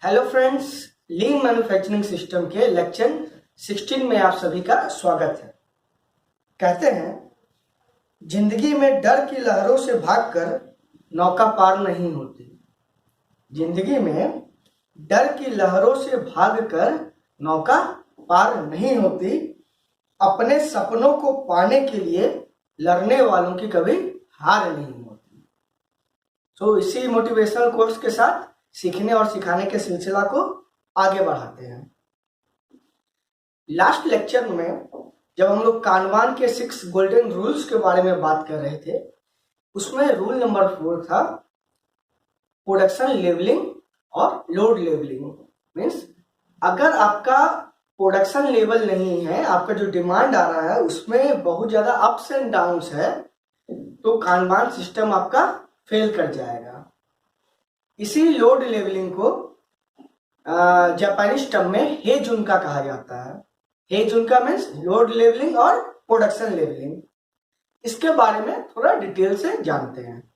Hello friends, लीन manufacturing system के lecture 16 में आप सभी का स्वागत है। कहते हैं जिंदगी में डर की लहरों से भागकर नौका पार नहीं होती। जिंदगी में डर की लहरों से भागकर नौका पार नहीं होती। अपने सपनों को पाने के लिए लड़ने वालों की कभी हार नहीं होती। तो इसी मोटिवेशनल कोर्स के साथ सीखने और सिखाने के सिलसिला को आगे बढ़ाते हैं। लास्ट लेक्चर में जब हम लोग कानबान के 6 गोल्डन रूल्स के बारे में बात कर रहे थे, उसमें रूल नंबर 4 था प्रोडक्शन लेवलिंग और लोड लेवलिंग। मीन्स अगर आपका प्रोडक्शन लेवल नहीं है, आपका जो डिमांड आ रहा है उसमें बहुत ज्यादा अप्स एंड डाउन्स है, तो कानबान सिस्टम आपका फेल कर जाएगा। इसी लोड लेवलिंग को जापानीज टर्म में हेजुनका कहा जाता है। हेजुनका मीन्स लोड लेवलिंग और प्रोडक्शन लेवलिंग। इसके बारे में थोड़ा डिटेल से जानते हैं।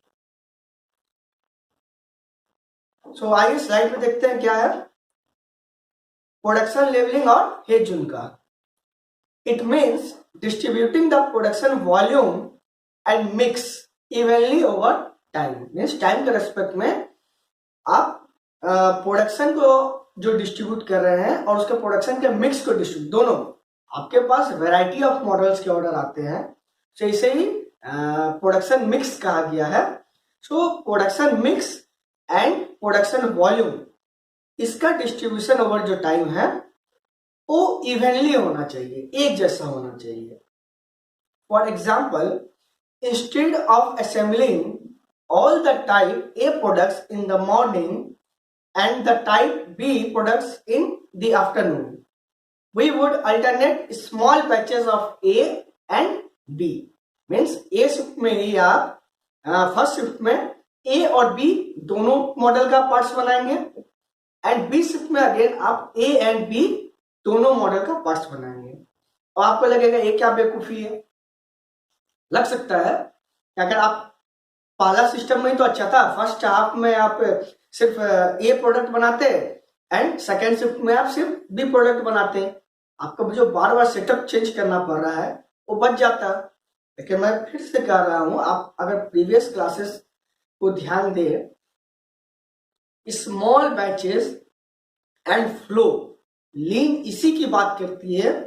सो आइए स्लाइड में देखते हैं क्या है प्रोडक्शन लेवलिंग और heijunka. It means distributing the production volume and mix evenly over time. Means time के रेस्पेक्ट में आप प्रोडक्शन को जो डिस्ट्रीब्यूट कर रहे हैं और उसके प्रोडक्शन के मिक्स को डिस्ट्रीब्यूट, दोनों आपके पास वैरायटी ऑफ मॉडल्स के ऑर्डर आते हैं, तो इसे ही प्रोडक्शन मिक्स कहा गया है। So production mix and production volume, इसका डिस्ट्रीब्यूशन ओवर जो टाइम है वो इवनली होना चाहिए, एक जैसा होना चाहिए। For example, instead of assembling all the type A products in the morning and the type B products in the afternoon, we would alternate small batches of A and B. Means A shift में ही आप first shift में A और B दोनों model का parts बनाएंगे and B shift में again आप A and B दोनों मॉडल का पार्ट्स बनाएंगे। और आपको लगेगा ये क्या बेवकूफी है, लग सकता है कि अगर आप पहला सिस्टम में तो अच्छा था, फर्स्ट हाफ में आप सिर्फ ए प्रोडक्ट बनाते एंड सेकेंड शिफ्ट में आप सिर्फ बी प्रोडक्ट बनाते, आपको जो बार बार सेटअप चेंज करना पड़ रहा है वो बच जाता। लेकिन मैं फिर से कह रहा हूं, आप अगर प्रीवियस क्लासेस को ध्यान दे, स्मॉल बैचेस एंड फ्लो, लीन इसी की बात करती है।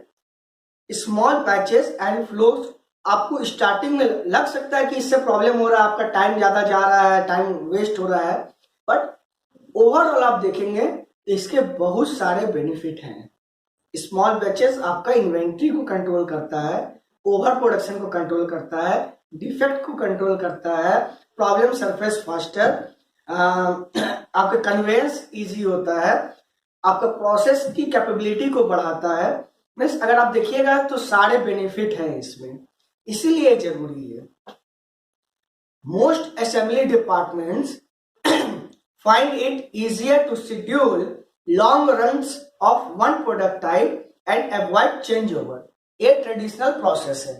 स्मॉल बैचेस एंड फ्लो आपको स्टार्टिंग में लग सकता है कि इससे प्रॉब्लम हो रहा है, आपका टाइम ज्यादा जा रहा है, टाइम वेस्ट हो रहा है, बट ओवरऑल आप देखेंगे इसके बहुत सारे बेनिफिट हैं। स्मॉल बैचेस आपका इन्वेंट्री को कंट्रोल करता है, ओवर प्रोडक्शन को कंट्रोल करता है, डिफेक्ट को कंट्रोल करता है, प्रॉब्लम सरफेस फास्टर, आपका कन्वेंस इजी होता है, आपका प्रोसेस की कैपेबिलिटी को बढ़ाता है। मीन्स अगर आप देखिएगा तो सारे बेनिफिट हैं इसमें, इसीलिए जरूरी है। Most assembly departments find it easier to schedule long runs of one product type and avoid change over, ये ट्रेडिशनल प्रोसेस है।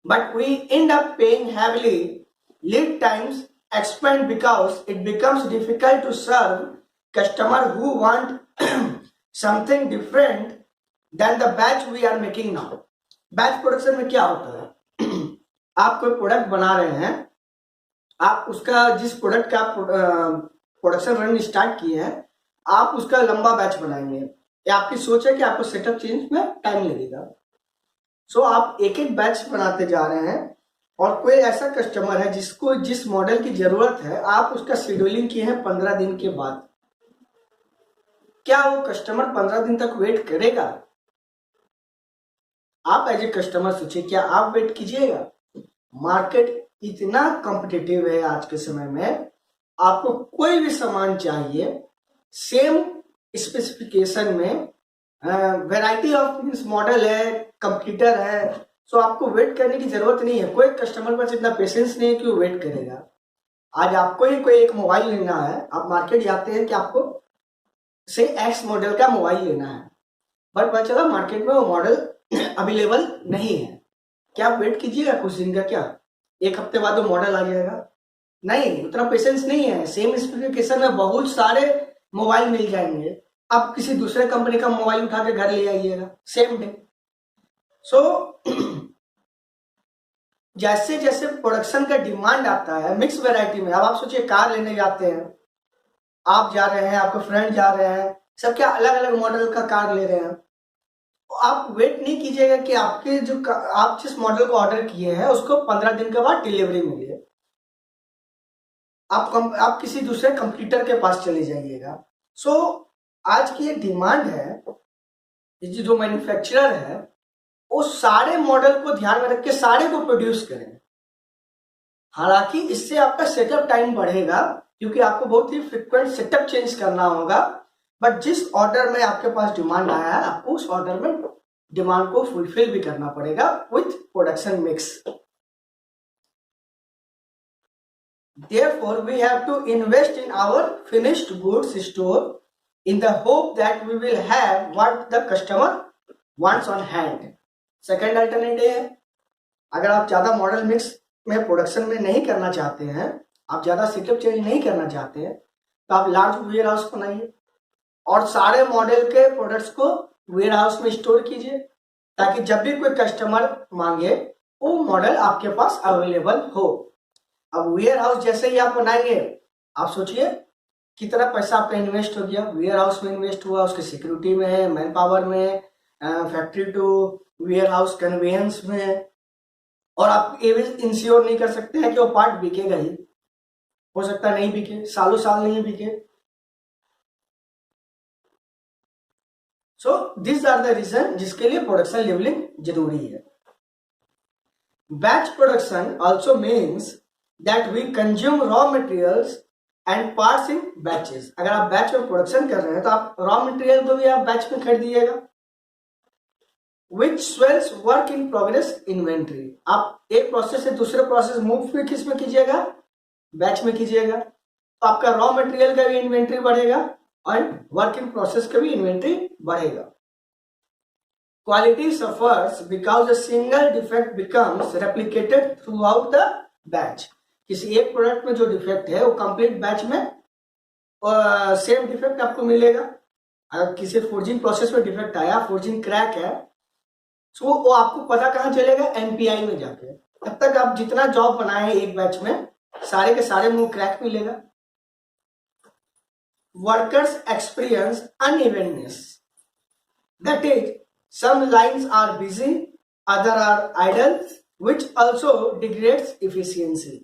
But we end up paying heavily, lead times expand because it becomes difficult to serve customer who want something different than the batch we are making now. Batch production में क्या होता है, आप कोई product बना रहे हैं, आप उसका जिस प्रोडक्ट का प्रोडक्शन रन स्टार्ट किए हैं, आप उसका लंबा बैच बनाएंगे, या आपकी सोच है कि आपको सेटअप चेंज में टाइम लगेगा। सो आप एक एक बैच बनाते जा रहे हैं और कोई ऐसा कस्टमर है जिसको जिस मॉडल की जरूरत है, आप उसका शेड्यूलिंग किए हैं 15 दिन के बाद, क्या वो कस्टमर 15 दिन तक वेट करेगा? आप एज ए कस्टमर सोचिए, क्या आप वेट कीजिएगा? मार्केट इतना कॉम्पिटिटिव है आज के समय में, आपको कोई भी सामान चाहिए सेम स्पेसिफिकेशन में, वैरायटी ऑफ मींस मॉडल है, कंप्यूटर है, सो आपको वेट करने की जरूरत नहीं है। कोई कस्टमर पास इतना पेशेंस नहीं है कि वो वेट करेगा। आज आपको ही कोई एक मोबाइल लेना है, आप मार्केट जाते हैं कि आपको से एक्स मॉडल का मोबाइल लेना है, बट पता चला मार्केट में वो मॉडल अवेलेबल नहीं है, क्या आप वेट कीजिएगा कुछ दिन का? क्या एक हफ्ते बाद वो मॉडल आ जाएगा? नहीं, उतना पेशेंस नहीं है। सेम स्पेसिफिकेशन में बहुत सारे मोबाइल मिल जाएंगे, आप किसी दूसरे कंपनी का मोबाइल उठा के घर ले आइएगा सेम डे। सो जैसे जैसे प्रोडक्शन का डिमांड आता है मिक्स वैरायटी में, अब आप सोचिए कार लेने जाते हैं, आप जा रहे हैं, आपके फ्रेंड जा रहे हैं, सब क्या अलग अलग मॉडल का कार ले रहे हैं, तो आप वेट नहीं कीजिएगा कि आपके जो आप जिस मॉडल को ऑर्डर किए हैं उसको 15 दिन के बाद डिलीवरी मिले। आप किसी दूसरे कंप्यूटर के पास चले जाइएगा। सो आज की ये डिमांड है, जो मैन्युफैक्चरर है वो सारे मॉडल को ध्यान में रख के सारे को प्रोड्यूस करें। हालांकि इससे आपका सेटअप टाइम बढ़ेगा क्योंकि आपको बहुत ही फ्रिक्वेंट सेटअप चेंज करना होगा, बट जिस ऑर्डर में आपके पास डिमांड आया है आपको उस ऑर्डर में डिमांड को फुलफिल भी करना पड़ेगा with production mix. Therefore, we have to invest in our finished goods store in the hope that we will have what the customer wants on hand. Second alternative है, अगर आप ज्यादा model mix में production में नहीं करना चाहते हैं, आप ज्यादा सेटअप चेंज नहीं करना चाहते हैं, तो आप लार्ज वेयर हाउस बनाइए और सारे मॉडल के प्रोडक्ट्स को वेयर हाउस में स्टोर कीजिए ताकि जब भी कोई कस्टमर मांगे वो मॉडल आपके पास अवेलेबल हो। अब वेयर हाउस जैसे ही आप बनाएंगे, आप सोचिए कितना पैसा आपका इन्वेस्ट हो गया, वेयर हाउस में इन्वेस्ट हुआ, उसके सिक्योरिटी में है, मैन पावर में, factory to warehouse conveyance में, और आप ये भी इंश्योर नहीं कर सकते हैं कि वो पार्ट बिकेगा ही, हो सकता है नहीं बिके, सालों साल नहीं बिके। So this are the reason जिसके लिए प्रोडक्शन लेवलिंग जरूरी है। Batch production also means that we consume raw materials and parts in batches। अगर आप बैच में प्रोडक्शन कर रहे हैं तो आप रॉ मटेरियल को भी आप बैच में खरीदिएगा। which swells work in progress inventory। आप एक प्रोसेस से दूसरे प्रोसेस मूव भी किस में कीजिएगा, बैच में कीजिएगा, तो आपका रॉ मटेरियल का भी इन्वेंट्री बढ़ेगा और वर्क इन प्रोसेस का भी इन्वेंट्री बढ़ेगा। Quality suffers because a single defect becomes replicated throughout the batch। किसी एक प्रोडक्ट में जो डिफेक्ट है वो कंप्लीट बैच में सेम डिफेक्ट आपको मिलेगा। अगर किसी फोर्जिंग प्रोसेस में डिफेक्ट आया, फोर्जिंग क्रैक है, तो वो आपको पता कहाँ चलेगा, एमपीआई में जाके। तब तक आप जितना जॉब बनाए एक बैच में सारे के सारे में क्रैक मिलेगा। Workers experience unevenness, that is some lines are busy, other are idle, which also degrades efficiency।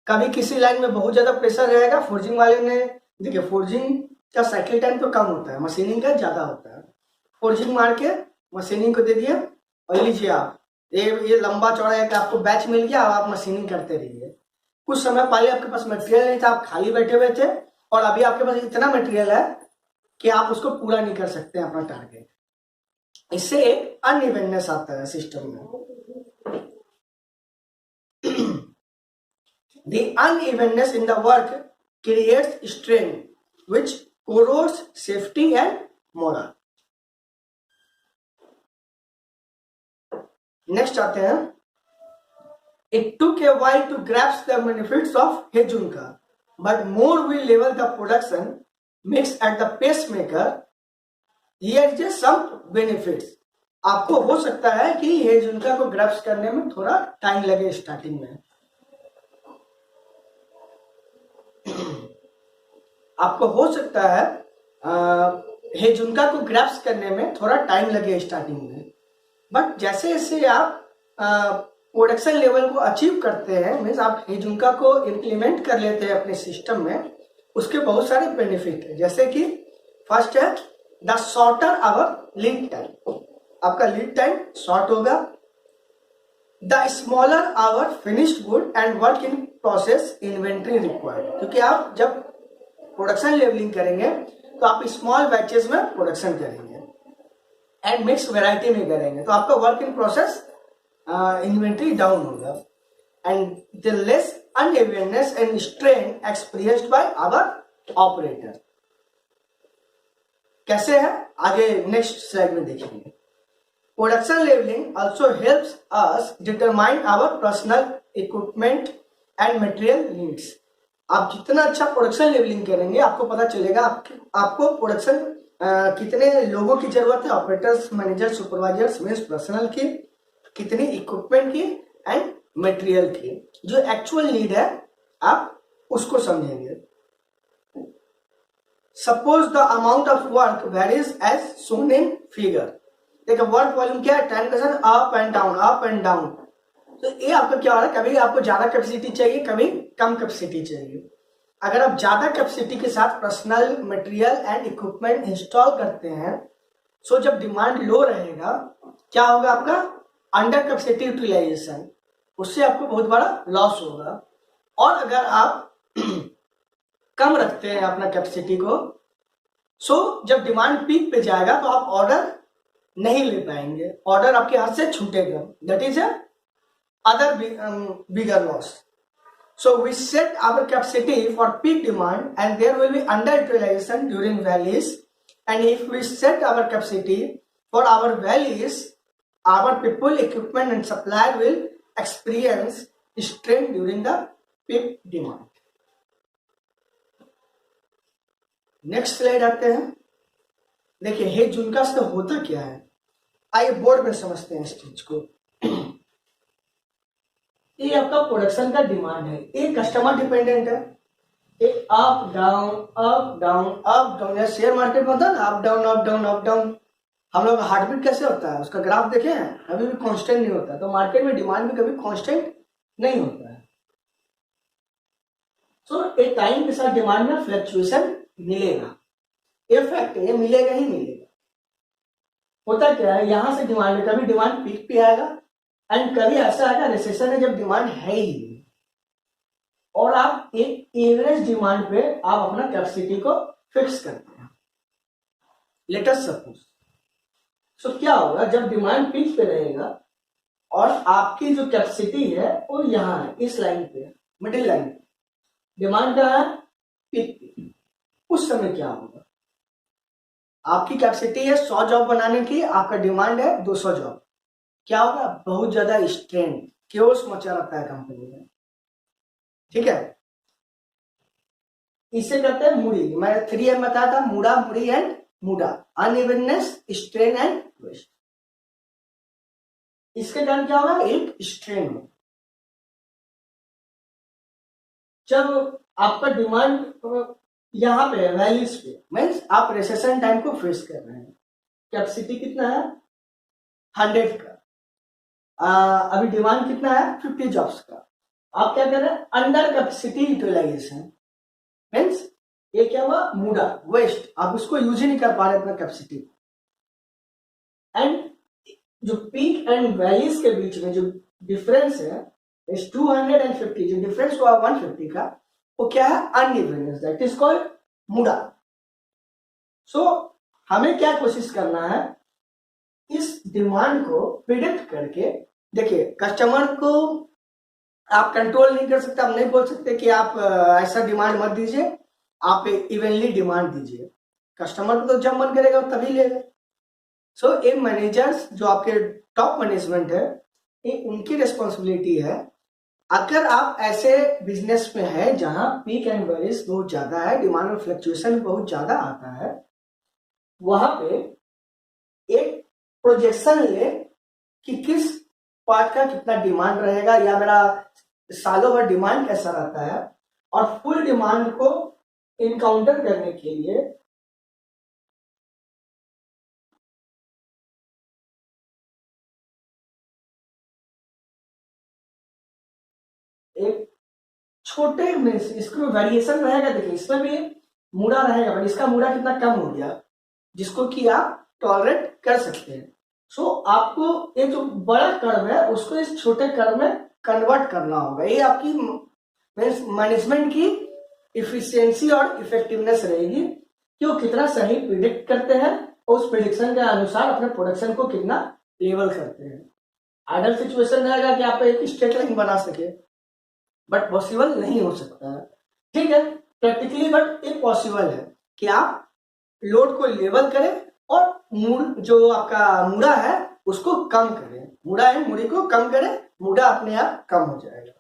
कभी किसी लाइन में बहुत ज्यादा प्रेशर रहेगा, फोर्जिंग वाले ने, देखिए फोर्जिंग का साइकिल टाइम तो कम होता है, मशीनिंग का ज्यादा होता है। फोर्जिंग मार के मशीनिंग को दे दिए और लीजिए आप ये लंबा चौड़ा है कि आपको बैच मिल गया, अब आप मशीनिंग करते रहिए। कुछ समय पहले आपके पास मटेरियल नहीं था, आप खाली बैठे हुए थे, और अभी आपके पास इतना मटेरियल है कि आप उसको पूरा नहीं कर सकते अपना टारगेट। इससे एक अनइवननेस आता है सिस्टम में। The unevenness in the work creates strain which corrodes safety and morale। Next आते हैं, it took a while to grasp the benefits of Heijunka, but more we level the production mix at the pacemaker, here is some benefits। आपको हो सकता है कि हेजुनका को grasp करने में थोड़ा टाइम लगे स्टार्टिंग में, आपको हो सकता है हेजुनका को ग्रैस्प करने में थोड़ा टाइम लगे स्टार्टिंग में, बट जैसे जैसे आप प्रोडक्शन लेवल को अचीव करते हैं, मीन्स आप हेजुनका को इम्प्लीमेंट कर लेते हैं अपने सिस्टम में, उसके बहुत सारे बेनिफिट है। जैसे कि फर्स्ट है the shorter our lead time, आपका लीड टाइम शॉर्ट होगा। The smaller our finished good and work in process inventory required, क्योंकि आप जब प्रोडक्शन लेवलिंग करेंगे तो आप स्मॉल बैचेस में प्रोडक्शन करेंगे एंड मिक्स वैरायटी में करेंगे, तो आपका work in process inventory down होगा। And the less unevenness and strain experienced by our operator. कैसे है आगे नेक्स्ट स्लाइड में देखेंगे। Production levelling also helps us determine our personal equipment and material needs। आप जितना अच्छा प्रोडक्शन लेवलिंग करेंगे आपको पता चलेगा आपको प्रोडक्शन कितने लोगों की जरूरत है, operators, manager, supervisors means personal की, कितनी इक्विपमेंट की एंड मटेरियल की, जो एक्चुअल नीड है आप उसको समझेंगे। Suppose the amount of work varies as shown in figure. देखो वर्क वॉल्यूम क्या है, टाइम का सर up and down, up and down. तो ये आपका क्या हो रहा है, कभी आपको ज्यादा कैपेसिटी चाहिए, कभी कम कैपेसिटी चाहिए। अगर आप ज्यादा कैपेसिटी के साथ personal material and equipment install करते हैं, सो जब डिमांड लो रहेगा क्या होगा, आपका अंडर कैपेसिटी यूटिलाइजेशन, उससे आपको बहुत बड़ा लॉस होगा। और अगर आप कम रखते हैं अपना कैपेसिटी को, सो जब डिमांड पीक पे जाएगा तो आप ऑर्डर नहीं ले पाएंगे, ऑर्डर आपके हाथ से छूटेगा, that is other bigger loss. So we set our capacity for peak demand and there will be underutilization during valleys, and if we set our capacity for our valleys, our people, equipment and supply will experience strain during the peak demand. Next slide आते हैं। देखिए हे जुनका से होता क्या है, आइए board में समझते हैं इस चीज को। ये आपका प्रोडक्शन का डिमांड है, ये कस्टमर डिपेंडेंट है, ये up down up down up down, या शेयर मार्केट में होता है ना up down up down up down. हम लोग हार्टबीट कैसे होता है, उसका ग्राफ देखे हैं, कभी भी कांस्टेंट नहीं होता। तो मार्केट में डिमांड भी कभी कांस्टेंट नहीं होता है। तो एक टाइम के साथ डिमांड में फ्लक्चुएशन मिलेगा, ये फैक्ट है, ये मिलेगा ही मिलेगा। होता क्या है, यहां से डिमांड, कभी डिमांड पीक पे आएगा एंड कभी ऐसा आएगा रिसेशन है जब डिमांड है ही नहीं, और आप एक एवरेज डिमांड पे आप अपना कैपेसिटी को फिक्स करते हैं। लेट अस सपोज, सो क्या होगा जब डिमांड पीक पे रहेगा और आपकी जो कैपेसिटी है वो यहाँ है, इस लाइन पे, मिडिल लाइन पे, डिमांड क्या है पीक पे, उस समय क्या होगा, आपकी कैपेसिटी है 100 जॉब बनाने की, आपका डिमांड है 200 जॉब, क्या होगा, बहुत ज्यादा स्ट्रेन, क्योस मचा रहता है कंपनी में। ठीक है, इसे कहते हैं मुड़ी, मैं 3M बताया था, मुड़ा, मुड़ी एंड मुड़ा, अनइवननेस, स्ट्रेन एंड ट्विस्ट। इसके कारण क्या होगा, एक स्ट्रेन हो। जब आपका डिमांड यहां पे वैल्यूज पे, मीन्स आप रिसेशन टाइम को फेस कर रहे हैं, कैपेसिटी कितना है 100 का, अभी डिमांड कितना है 50 जॉब्स का, आप क्या कर रहे हैं अंडर कैपेसिटी यूटिलाइजेशन, मीन्स ये क्या हुआ मुड़ा, वेस्ट, आप उसको यूज ही नहीं कर पा रहे अपना कैपेसिटी। एंड जो पीक एंड वैलीज के बीच में जो डिफरेंस है इस 250, जो डिफरेंस हुआ 150 का, वो क्या है अनइवननेस, दैट इज कॉल्ड मुड़ा। सो हमें क्या कोशिश करना है, इस डिमांड को प्रिडिक्ट करके, देखिए कस्टमर को आप कंट्रोल नहीं कर सकते, आप नहीं बोल सकते कि आप ऐसा डिमांड मत दीजिए, आप इवनली डिमांड दीजिए, कस्टमर को तो जब मन करेगा तभी लेगा। सो ये मैनेजर्स जो आपके टॉप मैनेजमेंट है, ये उनकी रिस्पॉन्सिबिलिटी है। अगर आप ऐसे बिजनेस में है जहां पीक एंड वैलीज बहुत ज्यादा है, डिमांड में फ्लक्चुएशन बहुत ज्यादा आता है, वहां पे एक प्रोजेक्शन ले कि किस पार्ट का कितना डिमांड रहेगा, या मेरा सालों भर डिमांड कैसा रहता है, और फुल डिमांड को इनकाउंटर करने के लिए एक छोटे में इसमें वेरिएशन रहेगा। देखिए इसमें भी मुड़ा रहेगा, बट इसका मुड़ा कितना कम हो गया, जिसको कि आप टॉलरेट कर सकते हैं। सो आपको ये जो बड़ा कर्व है उसको इस छोटे कर्व में कन्वर्ट करना होगा। ये आपकी मैनेजमेंट की इफिशियंसी और इफेक्टिवनेस रहेगी कि वो कितना सही प्रिडिक्ट करते हैं और उस प्रिडिक्शन के अनुसार अपने प्रोडक्शन को कितना लेवल करते हैं। आइडल सिचुएशन रहेगा कि आप एक स्ट्रेट लाइन बना सके, बट पॉसिबल नहीं हो सकता है। ठीक है, प्रैक्टिकली बट ये पॉसिबल है कि आप लोड को लेवल करें और जो आपका मुड़ा है उसको कम करें, मुड़ा है मुड़ी को कम करें, मुड़ा अपने आप कम हो जाएगा।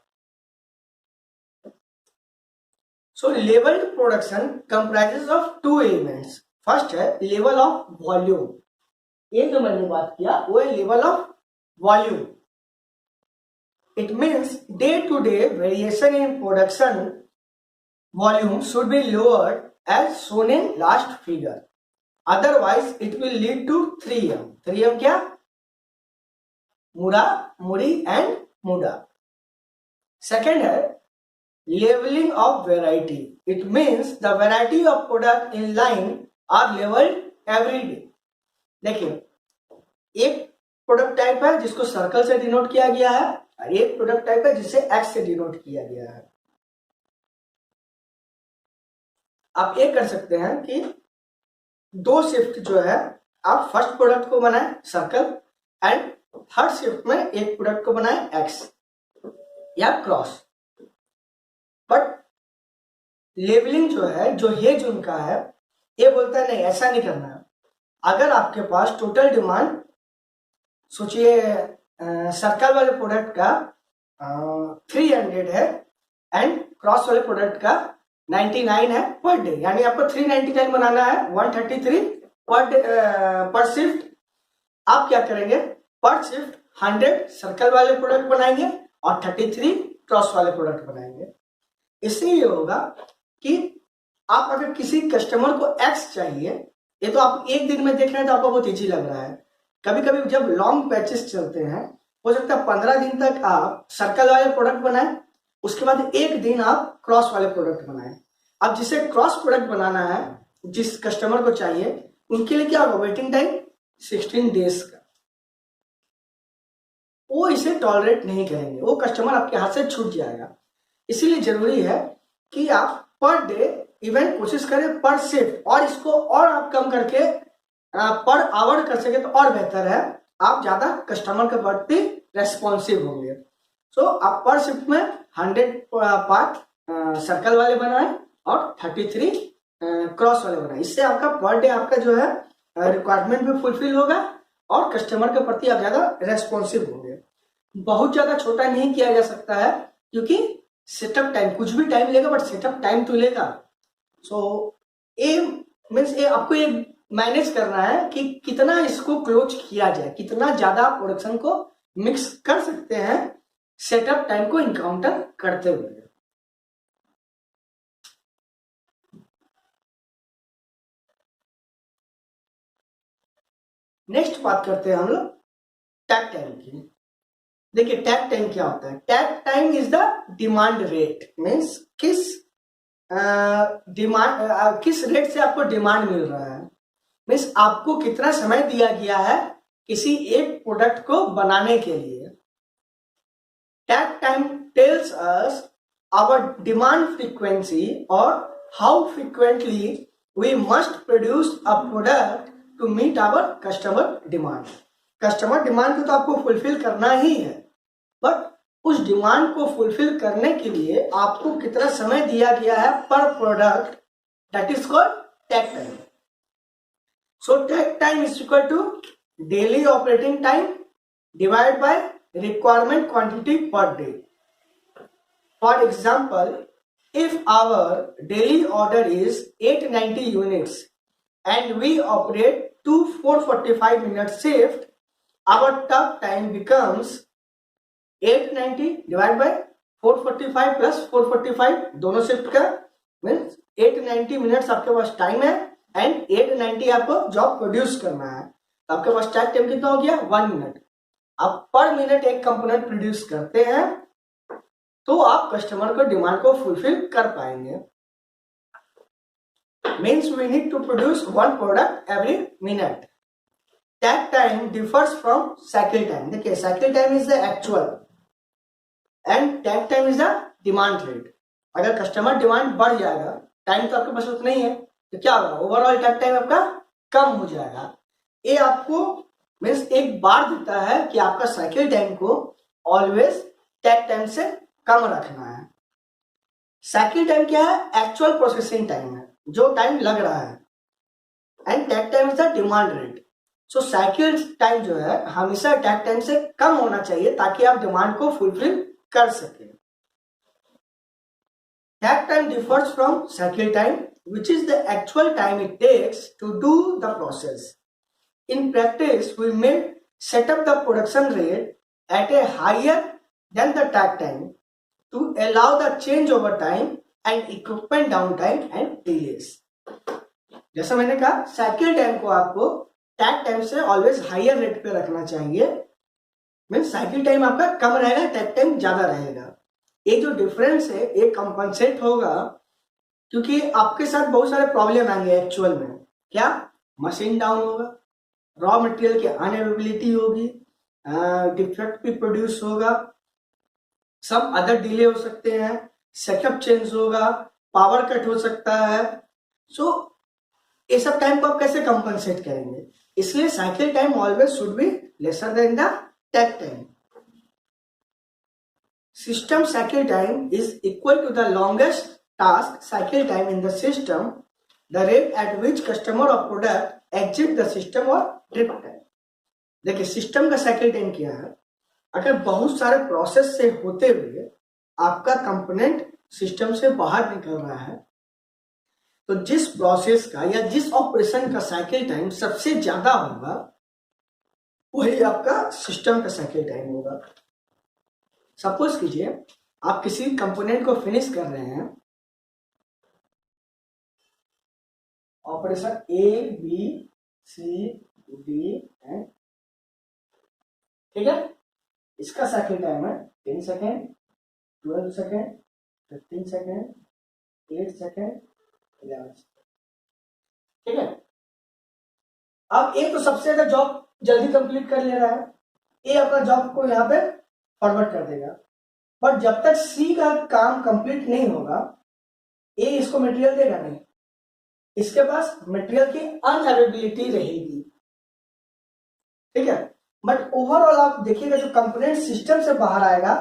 So levelled production comprises of two elements. First है लेवल ऑफ वॉल्यूम. एक जो मैंने बात किया वो है level of volume. It means day to day variation in production volume should be lowered as shown in last figure. Otherwise, it will lead to 3M. 3M क्या? मुड़ा, मुड़ी and मुड़ा. Second है leveling of variety. It means the variety of product in line are leveled every day. देखिए एक product type है जिसको circle से डिनोट किया गया है और एक प्रोडक्ट टाइप है जिसे एक्स से डिनोट किया गया है. आप ये कर सकते हैं कि दो शिफ्ट जो है आप फर्स्ट प्रोडक्ट को बनाएं सर्कल एंड थर्ड शिफ्ट में एक प्रोडक्ट को बनाएं एक्स या क्रॉस. बट लेबलिंग जो है जो हेज उनका है ये बोलता है नहीं ऐसा नहीं करना है. अगर आपके पास टोटल डिमांड सोचिए सर्कल वाले प्रोडक्ट का 300 है एंड क्रॉस वाले प्रोडक्ट का 99 है पर डे, यानी आपको 399 बनाना है 133 पर शिफ्ट. आप क्या करेंगे पर शिफ्ट 100 सर्कल वाले प्रोडक्ट बनाएंगे और 33 क्रॉस वाले प्रोडक्ट बनाएंगे. इससे ये होगा कि आप अगर किसी कस्टमर को एक्स चाहिए, ये तो आप एक दिन में देख रहे हैं तो आपको बहुत इजी लग रहा है. कभी कभी जब लॉन्ग पैचेस चलते हैं हो सकता है 15 दिन तक आप सर्कल वाले प्रोडक्ट बनाएं, उसके बाद एक दिन आप क्रॉस वाले प्रोडक्ट बनाएं. अब जिसे क्रॉस प्रोडक्ट बनाना है जिस कस्टमर को चाहिए उनके लिए क्या होगा वेटिंग टाइम 16 डेज का. वो इसे टॉलरेट नहीं करेंगे, वो कस्टमर आपके हाथ से छूट जाएगा. इसीलिए जरूरी है कि आप पर डे इवन कोशिश करें पर शिफ्ट, और इसको और आप कम करके पर आवर कर सके तो और बेहतर है. आप ज्यादा कस्टमर के प्रति रेस्पॉन्सिव होंगे. सो आप पर शिफ्ट में 100 पार्ट सर्कल वाले बनाएं और 33 क्रॉस वाले बनाएं. इससे आपका पर डे आपका जो है रिक्वायरमेंट भी फुलफिल होगा और कस्टमर के प्रति आप ज्यादा रेस्पॉन्सिव होंगे. बहुत ज्यादा छोटा नहीं किया जा सकता है क्योंकि सेटअप टाइम कुछ भी टाइम लेगा बट सेटअप टाइम तो लेगा. सो ए मीन्स ए आपको ये मैनेज करना है कि कितना इसको क्लोज किया जाए, कितना ज्यादा प्रोडक्शन को मिक्स कर सकते हैं सेटअप टाइम को इनकाउंटर करते हुए. नेक्स्ट बात करते हैं हम लोग टैग टाइम की. देखिए टैग टाइम क्या होता है. Tag time is the demand rate. Means किस रेट से आपको डिमांड मिल रहा है. मीन्स आपको कितना समय दिया गया है किसी एक प्रोडक्ट को बनाने के लिए. Takt time tells us our demand frequency और how frequently we must produce a product to meet our customer demand. Customer demand को तो आपको फुलफिल करना ही है, बट उस डिमांड को फुलफिल करने के लिए आपको कितना समय दिया गया है पर product, that is called tag time. So tag time is equal to daily operating time divide by requirement quantity per day. For example, if our daily order is 890 units and we operate two 445-minute shift, our talk time becomes 890 divided by 445 plus 445 दोनों shift का means 890 minutes आपके पास time है and 890 आपको job produce करना है. आपके पास time कितना हो गया 1 मिनट. आप पर मिनट एक कंपोनेंट प्रोड्यूस करते हैं तो आप कस्टमर को डिमांड को फुलफिल कर पाएंगे. Means we need to produce 1 product every minute. Takt time differs from cycle time. देखिए cycle time is the actual and takt time is the demand rate. अगर कस्टमर डिमांड बढ़ जाएगा, time तो आपके पास उतना ही है, तो क्या होगा ओवरऑल टैग टाइम आपका कम हो जाएगा. ये आपको मीन्स एक बार देता है कि आपका साइकिल टाइम को ऑलवेज टैग टाइम से कम रखना है. साइकिल टाइम क्या है एक्चुअल प्रोसेसिंग टाइम है, जो टाइम लग रहा है, and takt time is the demand rate. So cycle time जो है हमेशा टैग टाइम से कम होना चाहिए ताकि आप डिमांड को फुलफिल कर सके. Takt time differs from cycle time, which is the actual time it takes to do the process. In practice, we may set up the production rate at a higher than the takt time to allow the changeover time and equipment downtime and delays. जैसा मैंने कहा, cycle time को आपको टैक time से always higher rate पे रखना चाहिए. Means cycle time आपका कम रहेगा, टैक टाइम ज्यादा रहेगा. ये जो डिफरेंस है ये कंपनसेट होगा क्योंकि आपके साथ बहुत सारे प्रॉब्लम आएंगे एक्चुअल में. क्या? मशीन डाउन होगा, रॉ मटेरियल की अनअवेलेबिलिटी होगी, डिफेक्ट भी प्रोड्यूस होगा, सब अदर डिले हो सकते हैं, सेटअप चेंज होगा, पावर कट हो सकता है. सो ये सब टाइम को आप कैसे कंपनसेट करेंगे? इसलिए cycle time always should be lesser than the takt time. System cycle time is equal to the longest task cycle time in the system, the rate at which customer or product exit the system or trip time. देखिए system का cycle time क्या है? अगर बहुत सारे process से होते हुए आपका कंपोनेंट सिस्टम से बाहर निकल रहा है तो जिस प्रोसेस का या जिस ऑपरेशन का साइकिल टाइम सबसे ज्यादा होगा वही आपका सिस्टम का साइकिल टाइम होगा. सपोज कीजिए आप किसी कंपोनेंट को फिनिश कर रहे हैं, operation A B C D and, ठीक है. इसका साइकिल टाइम है 10 second, 12 second, 15 second, 8 second, 11 second, ठीक है. अब ए तो सबसे ज्यादा जॉब जल्दी कंप्लीट कर ले रहा है, ए अपना जॉब को यहाँ पे फॉरवर्ड कर देगा. बट जब तक सी का काम कंप्लीट नहीं होगा ए इसको मटेरियल देगा नहीं, इसके पास मटेरियल की अनअवेलेबिलिटी रहेगी, ठीक है. बट ओवरऑल आप देखिएगा जो कंपोनेंट सिस्टम से बाहर आएगा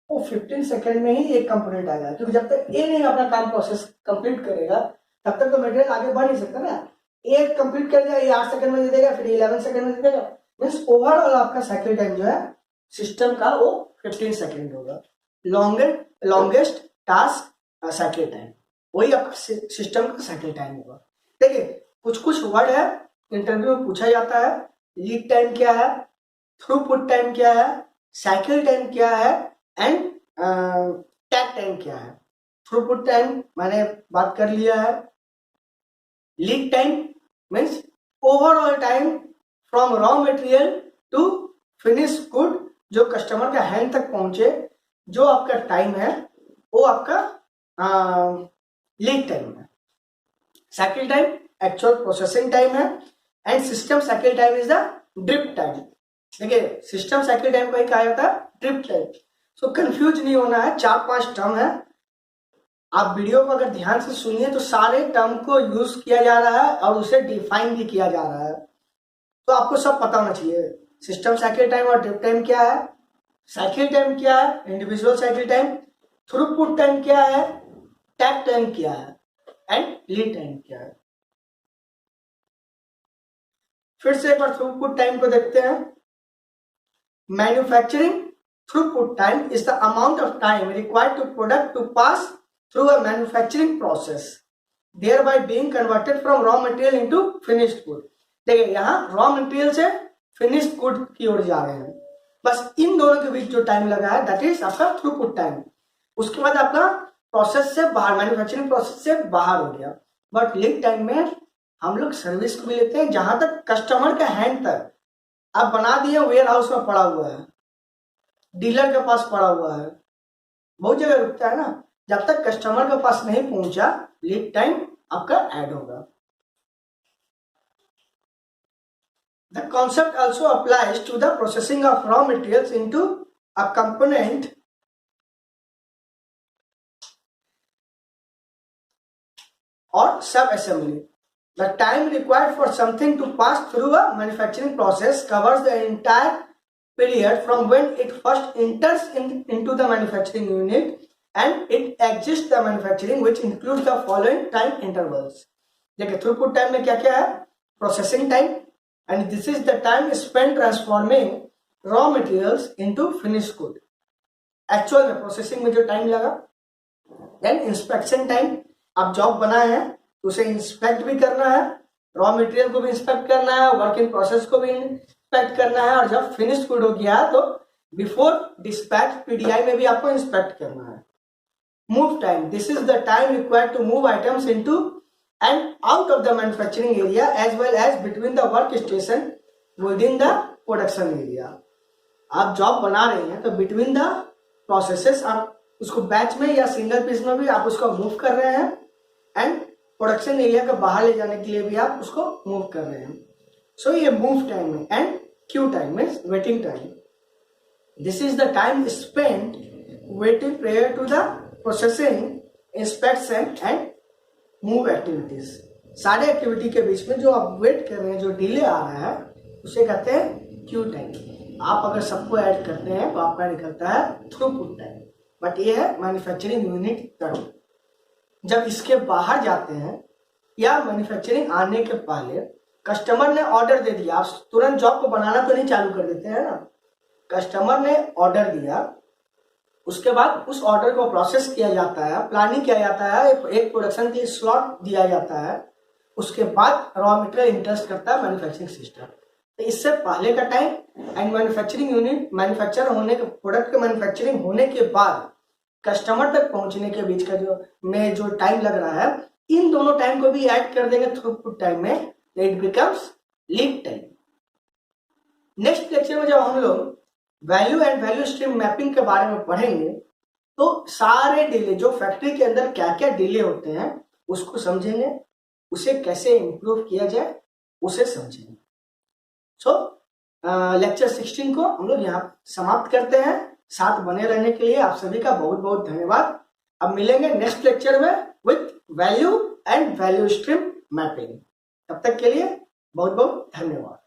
वो 15 सेकेंड में ही एक कंपोनेंट आएगा, क्योंकि जब तक ए नहीं अपना काम प्रोसेस कंप्लीट करेगा तब तक तो मटेरियल आगे बढ़ नहीं सकता ना. ए कंप्लीट कर दिया, ये 8 सेकंड में दे देगा, फिर 11 सेकंड में दे देगा. मीन्स ओवरऑल आपका साइकिल टाइम जो है सिस्टम का वो 15 सेकेंड होगा. लॉन्गेस्ट टास्क साइकिल टाइम वही आपका सिस्टम का साइकिल टाइम होगा. देखिए कुछ वर्ड है इंटरव्यू में पूछा जाता है. लीड टाइम क्या है, थ्रूपुट टाइम क्या है, साइकिल टाइम क्या है एंड टैक टाइम क्या है. थ्रूपुट टाइम मैंने बात कर लिया है. Lead time means overall time from raw material to finish good, जो कस्टमर के हैंड तक पहुंचे, जो आपका टाइम है वो आपका लीड टाइम है. Cycle time actual processing time है and system cycle time is the drip time. देखिए सिस्टम साइकिल टाइम को ही कहा जाता है ड्रिप टाइम. सो कंफ्यूज नहीं होना है, 4-5 टर्म है. आप वीडियो को अगर ध्यान से सुनिए तो सारे टर्म को यूज किया जा रहा है और उसे डिफाइन भी किया जा रहा है, तो आपको सब पता होना चाहिए. सिस्टम साइकिल टाइम और ड्रिप टाइम क्या है, साइकिल टाइम क्या है, individual cycle time, throughput time क्या है, टैक टाइम क्या है एंड लीड टाइम क्या है. फिर से एक बार थ्रूपुट टाइम को देखते हैं. Manufacturing throughput time is the amount of time required to product to pass through a manufacturing process, thereby being converted from raw material into finished good. देखिए यहाँ रॉ मटेरियल से फिनिश्ड गुड की ओर जा रहे हैं, बस इन दोनों के बीच जो टाइम लगा है दैट इज आपका थ्रूपुट टाइम. उसके बाद आपका प्रोसेस से बाहर, मैन्युफैक्चरिंग प्रोसेस से बाहर हो गया. बट लीड टाइम में हम लोग सर्विस को भी लेते हैं, जहां तक कस्टमर के हैंड तक आप बना दिए, वेयर हाउस में पड़ा हुआ है, डीलर के पास पड़ा हुआ है, बहुत जगह रुकता है ना, जब तक कस्टमर के पास नहीं पहुंचा लीड टाइम आपका ऐड होगा. The concept also applies to the processing of raw materials into a component or sub-assembly. The time required for something to pass through a manufacturing process covers the entire period from when it first enters into the manufacturing unit and it exits the manufacturing, which includes the following time intervals. देखिए throughput time में क्या क्या है, processing time, and this is the time spent transforming raw materials into finished good. Actual में processing में जो time लगा then inspection time, आप जॉब बनाए हैं तो उसे इंस्पेक्ट भी करना है, रॉ मटेरियल को भी इंस्पेक्ट करना है, वर्क इन प्रोसेस को भी इंस्पेक्ट करना है, और जब फिनिश्ड गुड हो गया तो बिफोर डिस्पैच पीडीआई में भी आपको इंस्पेक्ट करना है। Move time, this is the time required to move items into and out of the manufacturing area as well as between the work station within the production area. आप job बना रहे हैं तो between the processes आप उसको batch में या single piece में भी आप उसको मूव कर रहे हैं, एंड प्रोडक्शन एरिया के बाहर ले जाने के लिए भी आप उसको मूव कर रहे हैं। सो ये मूव टाइम है। And queue time means waiting time, this is the time spent waiting prior to the processing, inspection and move activities. सारे एक्टिविटी के बीच में जो आप वेट कर रहे हैं, जो डिले आ रहा है, उसे कहते हैं क्यू टाइम। आप अगर सबको ऐड करते हैं तो आपका निकलता है थ्रूपुट टाइम, बट ये है मैन्युफैक्चरिंग यूनिट टर्म। जब इसके बाहर जाते हैं या मैन्युफैक्चरिंग आने के पहले कस्टमर ने ऑर्डर दे दिया, आप तुरंत जॉब को बनाना तो नहीं चालू कर देते हैं ना। कस्टमर ने ऑर्डर दिया, उसके बाद उस ऑर्डर को प्रोसेस किया जाता है, प्लानिंग किया जाता है, एक प्रोडक्शन के स्लॉट दिया जाता है, उसके बाद रॉ मटेरियल इंटरेस्ट करता है मैन्युफैक्चरिंग सिस्टम। तो इससे पहले का time and manufacturing unit manufacture होने के प्रोडक्ट के मैन्युफैक्चरिंग होने के बाद कस्टमर तक पहुंचने के बीच का जो टाइम लग रहा है, इन दोनों टाइम को भी ऐड कर देंगे थ्रूपुट टाइम में, it becomes lead time. Next lecture में जब हम लोग value and value stream mapping के बारे में पढ़ेंगे तो सारे डिले जो फैक्ट्री के अंदर क्या क्या डिले होते हैं उसको समझेंगे, उसे कैसे इंप्रूव किया जाए उसे समझेंगे। सो लेक्चर 16 को हम लोग यहाँ समाप्त करते हैं। साथ बने रहने के लिए आप सभी का बहुत बहुत धन्यवाद। अब मिलेंगे नेक्स्ट लेक्चर में with value and value stream mapping. तब तक के लिए बहुत बहुत धन्यवाद।